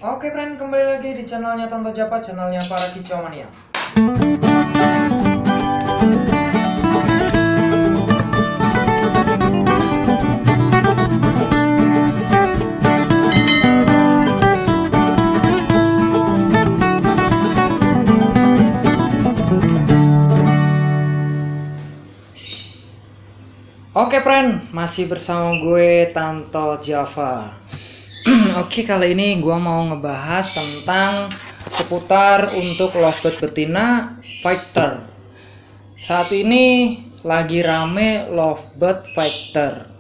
Oke friend, kembali lagi di channelnya Tonto Japa, channelnya para kicau mania. Oke friend, masih bersama gue Tonto Java. Oke, kali ini gue mau ngebahas tentang seputar untuk lovebird betina fighter. Saat ini lagi rame lovebird fighter.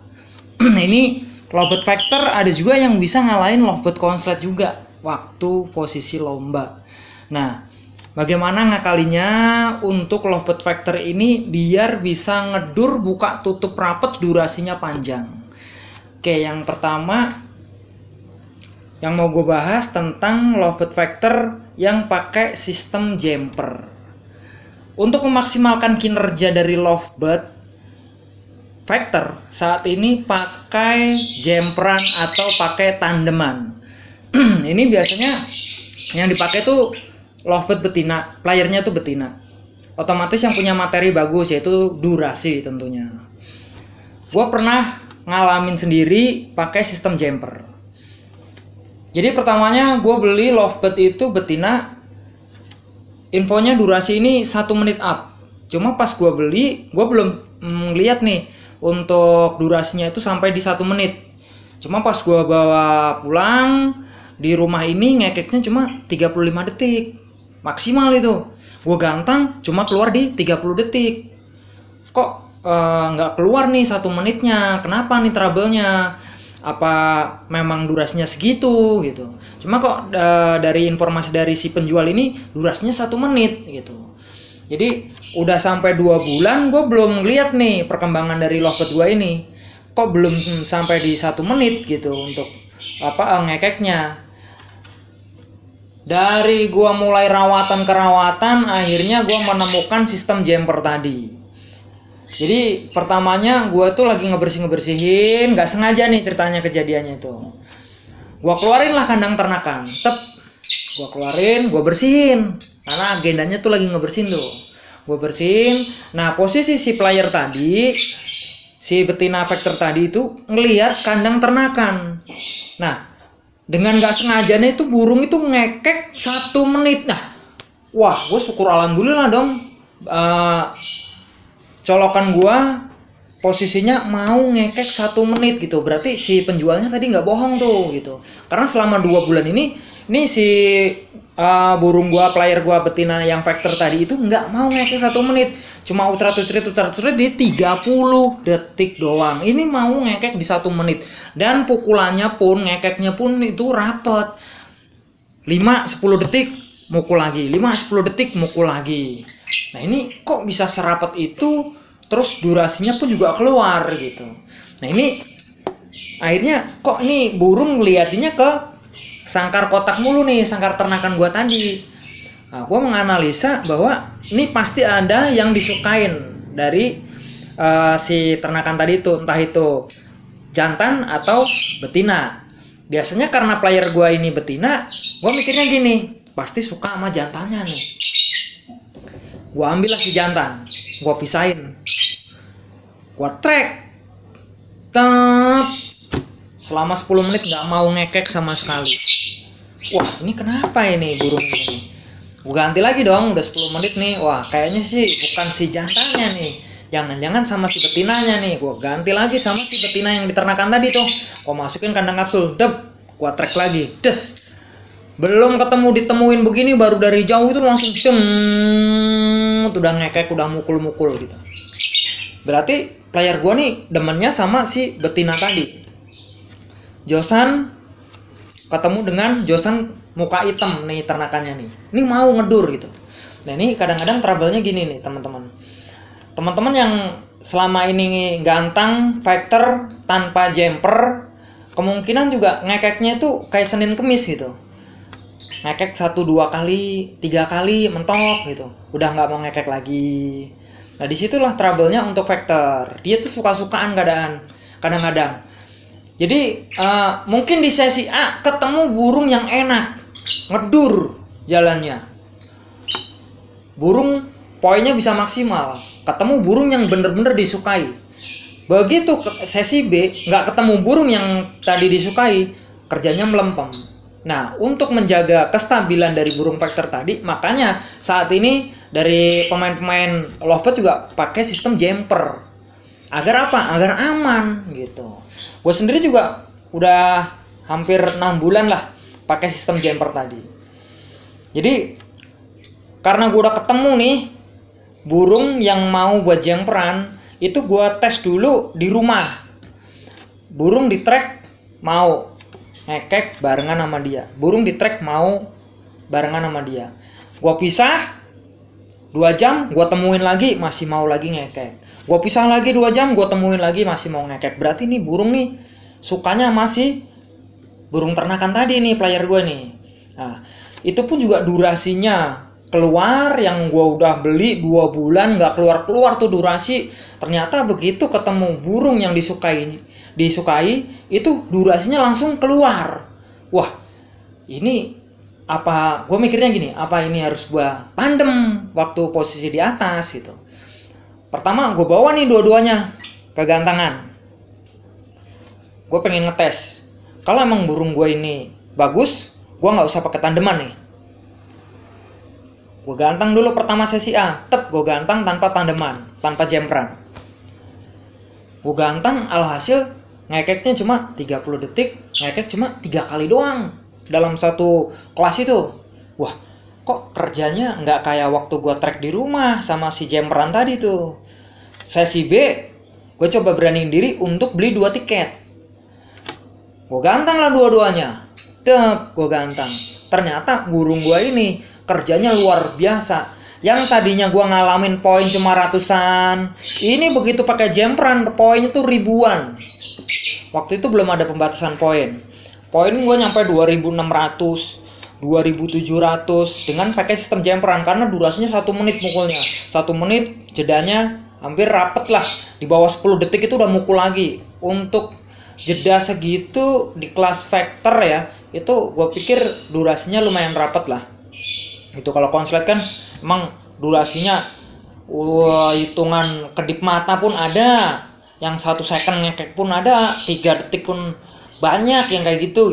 Ini lovebird fighter ada juga yang bisa ngalahin lovebird konslet juga waktu posisi lomba. Nah, bagaimana ngakalinya untuk lovebird fighter ini biar bisa ngedur buka tutup rapet durasinya panjang. Oke, yang pertama yang mau gue bahas tentang lovebird fighter yang pakai sistem jumper. Untuk memaksimalkan kinerja dari lovebird fighter saat ini pakai jumperan atau pakai tandeman. Ini biasanya yang dipakai tuh lovebird betina, playernya tuh betina. Otomatis yang punya materi bagus yaitu durasi tentunya. Gue pernah ngalamin sendiri pakai sistem jumper. Jadi pertamanya gue beli lovebird itu betina, infonya durasi ini 1 menit up. Cuma pas gue beli, gue belum lihat nih untuk durasinya itu sampai di 1 menit. Cuma pas gue bawa pulang di rumah ini ngekeknya cuma 35 detik maksimal itu. Gue gantang cuma keluar di 30 detik. Kok nggak keluar nih 1 menitnya? Kenapa nih trouble-nya? Apa memang durasinya segitu gitu? Cuma kok dari informasi dari si penjual ini durasinya 1 menit gitu. Jadi udah sampai 2 bulan gue belum lihat nih perkembangan dari lovebird gue ini. Kok belum sampai di 1 menit gitu untuk ngekeknya. Dari gua mulai rawatan ke rawatan, akhirnya gua menemukan sistem jumper tadi. Jadi pertamanya gua tuh lagi ngebersihin, nggak sengaja nih ceritanya kejadiannya itu. Gua keluarin lah kandang ternakan, gua keluarin, gua bersihin, karena agendanya tuh lagi ngebersihin tuh. Gua bersihin. Nah posisi si player tadi, si betina fighter tadi itu ngelihat kandang ternakan. Nah dengan gak sengaja nih tuh burung itu ngekek 1 menit. Nah, wah, gue syukur alhamdulillah dong. Colokan gue posisinya mau ngekek 1 menit gitu. Berarti si penjualnya tadi nggak bohong tuh gitu. Karena selama 2 bulan ini si burung gue, player gue betina yang fighter tadi itu nggak mau ngekek 1 menit. Cuma utrat-utrit di 30 detik doang. Ini mau ngekek di 1 menit. Dan pukulannya pun, ngekeknya pun itu rapet. 5-10 detik mukul lagi. 5-10 detik mukul lagi. Nah ini kok bisa serapet itu. Terus durasinya pun juga keluar gitu. Nah ini akhirnya kok nih burung ngeliatinnya ke sangkar kotak mulu nih. Sangkar ternakan gua tadi. Nah, gue menganalisa bahwa ini pasti ada yang disukain dari si ternakan tadi itu, entah itu jantan atau betina. Biasanya karena player gue ini betina, gue mikirnya gini, pasti suka sama jantannya nih. Gue ambillah si jantan, gue pisahin, gue track, selama 10 menit nggak mau ngekek sama sekali. Wah ini kenapa ini burung ini? Gue ganti lagi dong, udah 10 menit nih. Wah kayaknya sih bukan si jantannya nih, jangan-jangan sama si betinanya nih. Gue ganti lagi sama si betina yang diternakan tadi tuh. Gue masukin kandang kapsul, gue track lagi, belum ditemuin begini, baru dari jauh itu langsung udah ngekek, udah mukul-mukul gitu. Berarti player gue nih demennya sama si betina tadi. Josan ketemu dengan josan muka hitam nih ternakannya nih. Ini mau ngedur gitu. Nah ini kadang-kadang trouble-nya gini nih teman-teman. Teman-teman yang selama ini gantang fighter tanpa jumper, kemungkinan juga ngekeknya itu kayak Senin Kemis gitu. Ngekek 1, 2 kali, 3 kali mentok gitu. Udah nggak mau ngekek lagi. Nah disitulah trouble-nya untuk fighter. Dia tuh suka-sukaan kadang-kadang. Jadi mungkin di sesi A ketemu burung yang enak, ngedur jalannya, burung poinnya bisa maksimal, ketemu burung yang bener-bener disukai. Begitu ke sesi B nggak ketemu burung yang tadi disukai, kerjanya melempem. Nah, untuk menjaga kestabilan dari burung vector tadi, makanya saat ini dari pemain-pemain lovebird juga pakai sistem jumper. Agar apa? Agar aman gitu. Gue sendiri juga udah hampir 6 bulan lah pakai sistem jumper tadi. Jadi karena gue udah ketemu nih burung yang mau buat jumperan, itu gue tes dulu di rumah. Burung di track mau ngekek barengan sama dia, burung di track mau barengan sama dia. Gue pisah 2 jam, gue temuin lagi masih mau lagi ngekek. Gue pisah lagi 2 jam, gue temuin lagi masih mau ngekek. Berarti nih burung nih sukanya masih burung ternakan tadi nih player gue nih. Nah, itu pun juga durasinya keluar, yang gue udah beli 2 bulan nggak keluar tuh durasi. Ternyata begitu ketemu burung yang disukai itu durasinya langsung keluar. Wah, ini apa, gue mikirnya gini, apa ini harus gue tandem waktu posisi di atas gitu. Pertama gue bawa nih dua-duanya ke gantangan, gue pengen ngetes kalau emang burung gue ini bagus, gue nggak usah pakai tandeman nih. Gue gantang dulu pertama sesi A, gue gantang tanpa tandeman, tanpa jumperan. Gue gantang, alhasil ngekeknya cuma 30 detik, ngekek cuma 3 kali doang dalam satu kelas itu. Wah, kok kerjanya nggak kayak waktu gue track di rumah sama si jumperan tadi tuh. Sesi B, gue coba beraniin diri untuk beli 2 tiket. Gue gantang lah dua-duanya, gue gantang. Ternyata burung gue ini kerjanya luar biasa. Yang tadinya gue ngalamin poin cuma ratusan, ini begitu pakai jumperan poinnya tuh ribuan. Waktu itu belum ada pembatasan poin. Poin gue nyampe 2600, 2700 dengan pakai sistem jumperan, karena durasinya 1 menit mukulnya. 1 menit jedanya hampir rapet lah. Di bawah 10 detik itu udah mukul lagi. Untuk jeda segitu di kelas vector ya, itu gue pikir durasinya lumayan rapet lah. Itu kalau konslet kan emang durasinya hitungan kedip mata pun ada, yang 1 second ngekek pun ada, 3 detik pun banyak yang kayak gitu.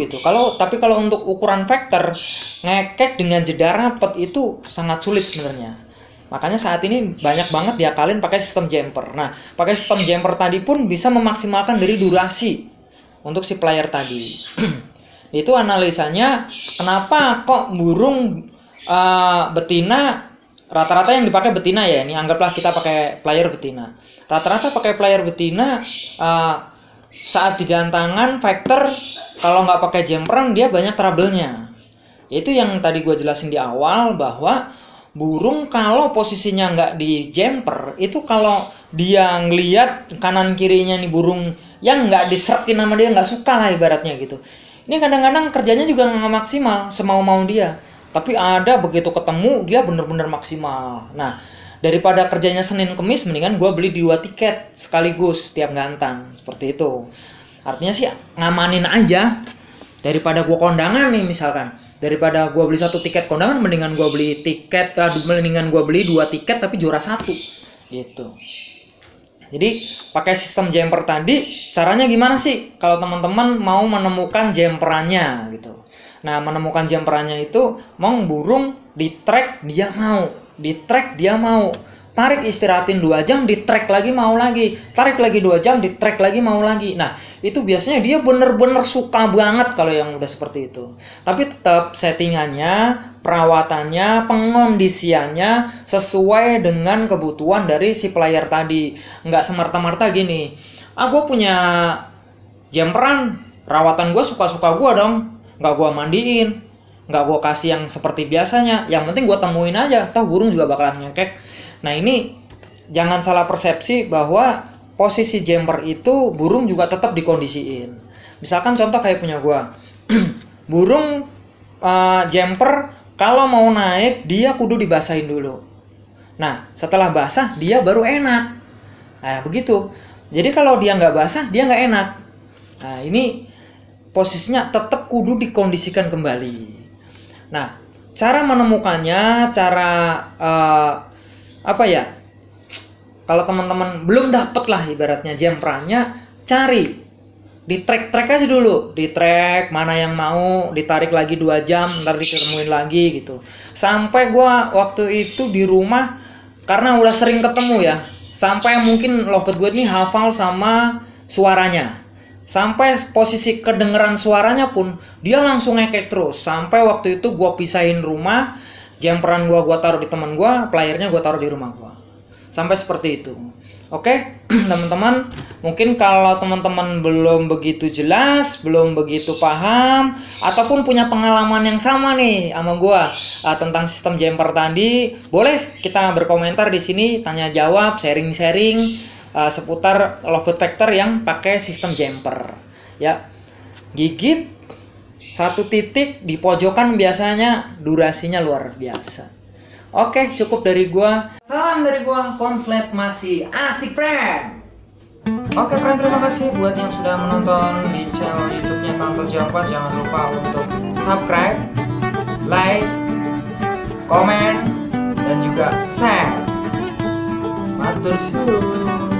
Tapi kalau untuk ukuran vector, ngekek dengan jeda rapet itu sangat sulit sebenarnya. Makanya saat ini banyak banget diakalin pakai sistem jumper. Nah, pakai sistem jumper tadi pun bisa memaksimalkan dari durasi untuk si player tadi. Itu analisanya kenapa kok burung betina, rata-rata yang dipakai betina ya, ini anggaplah kita pakai player betina. Rata-rata pakai player betina saat digantangan vector, kalau nggak pakai jumperan dia banyak trouble-nya. Itu yang tadi gue jelasin di awal, bahwa burung kalau posisinya nggak di jumper, itu kalau dia ngeliat kanan kirinya nih burung yang nggak diserkin sama dia, nggak suka lah ibaratnya gitu. Ini kadang-kadang kerjanya juga nggak maksimal, semau-mau dia. Tapi ada begitu ketemu dia bener-bener maksimal. Nah, daripada kerjanya Senin Kemis, mendingan gue beli 2 tiket sekaligus tiap gantang, seperti itu. Artinya sih ngamanin aja. Daripada gue kondangan nih misalkan, daripada gue beli 1 tiket kondangan, mendingan gue beli 2 tiket tapi juara 1 gitu. Jadi pakai sistem jumper tadi, caranya gimana sih kalau teman-teman mau menemukan jumperannya gitu. Nah, menemukan jumperannya itu burung di track dia mau, di track dia mau, tarik istirahatin 2 jam, di track lagi mau lagi, tarik lagi 2 jam, di track lagi mau lagi. Nah, itu biasanya dia bener-bener suka banget kalau yang udah seperti itu. Tapi tetap settingannya, perawatannya, pengondisiannya sesuai dengan kebutuhan dari si player tadi. Nggak semerta-merta gini, gue punya jumperan, rawatan gue suka-suka gue dong, nggak gue mandiin, nggak gue kasih yang seperti biasanya, yang penting gue temuin aja, toh burung juga bakalan ngekek. Nah, ini jangan salah persepsi bahwa posisi jumper itu burung juga tetap dikondisiin. Misalkan contoh kayak punya gue, burung jumper kalau mau naik dia kudu dibasahin dulu. Nah, setelah basah dia baru enak. Nah, begitu. Jadi kalau dia nggak basah dia nggak enak. Nah, ini posisinya tetap kudu dikondisikan kembali. Nah, cara menemukannya, cara apa ya? Kalau teman-teman belum dapet lah ibaratnya jemprannya, cari di track aja dulu, di track mana yang mau, ditarik lagi 2 jam, ntar ditemuin lagi gitu. Sampai gua waktu itu di rumah karena udah sering ketemu ya, sampai mungkin lovebird gue ini hafal sama suaranya. Sampai posisi kedengeran suaranya pun dia langsung ngekek terus. Sampai waktu itu gua pisahin rumah, jemperan gua taruh di teman gua, playernya gua taruh di rumah gua. Sampai seperti itu. Oke, teman-teman, mungkin kalau teman-teman belum begitu jelas, belum begitu paham, ataupun punya pengalaman yang sama nih sama gua tentang sistem jumper tadi, boleh kita berkomentar di sini, tanya jawab, sharing-sharing seputar lovebird vector yang pakai sistem jumper. Ya, gigit 1 titik di pojokan biasanya durasinya luar biasa. Oke, cukup dari gua. Salam dari gua, Konslet masih asik, friend. Oke, friend, terima kasih buat yang sudah menonton di channel YouTube-nya Tanto Java. Jangan lupa untuk subscribe, like, komen, dan juga share. Matur suwun.